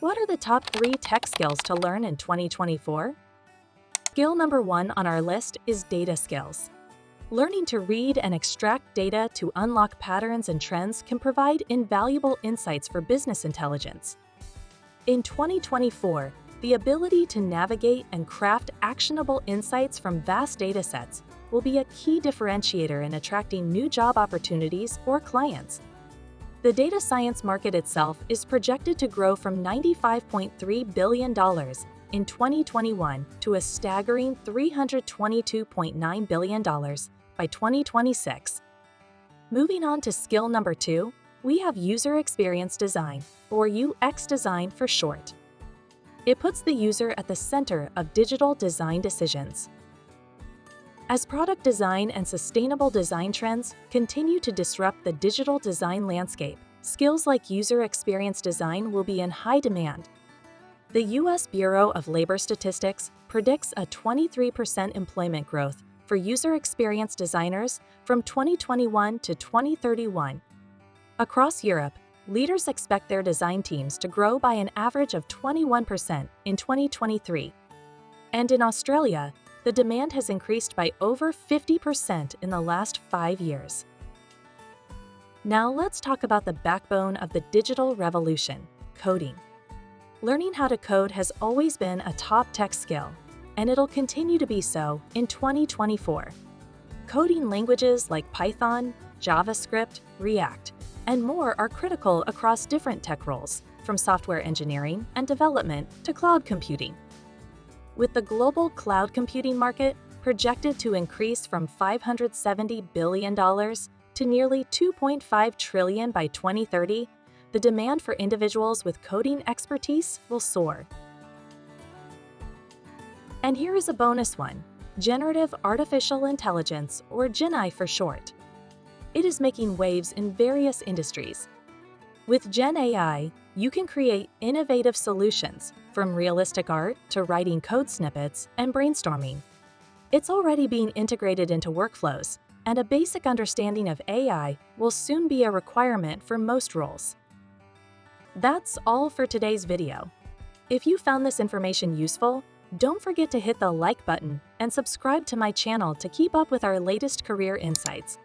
What are the top 3 tech skills to learn in 2024? Skill number 1 on our list is data skills. Learning to read and extract data to unlock patterns and trends can provide invaluable insights for business intelligence. In 2024, the ability to navigate and craft actionable insights from vast datasets will be a key differentiator in attracting new job opportunities or clients. The data science market itself is projected to grow from $95.3 billion in 2021 to a staggering $322.9 billion by 2026. Moving on to skill number 2, we have user experience design, or UX design for short. It puts the user at the center of digital design decisions. As product design and sustainable design trends continue to disrupt the digital design landscape, skills like user experience design will be in high demand. The U.S. Bureau of Labor Statistics predicts a 23% employment growth for user experience designers from 2021 to 2031. Across Europe, leaders expect their design teams to grow by an average of 21% in 2023. And in Australia, the demand has increased by over 50% in the last 5 years. Now let's talk about the backbone of the digital revolution, coding. Learning how to code has always been a top tech skill, and it'll continue to be so in 2024. Coding languages like Python, JavaScript, React, and more are critical across different tech roles, from software engineering and development to cloud computing. With the global cloud computing market projected to increase from $570 billion to nearly $2.5 trillion by 2030, the demand for individuals with coding expertise will soar. And here is a bonus one: Generative Artificial Intelligence, or GenAI for short. It is making waves in various industries. With GenAI, you can create innovative solutions, from realistic art to writing code snippets and brainstorming. It's already being integrated into workflows, and a basic understanding of AI will soon be a requirement for most roles. That's all for today's video. If you found this information useful, don't forget to hit the like button and subscribe to my channel to keep up with our latest career insights.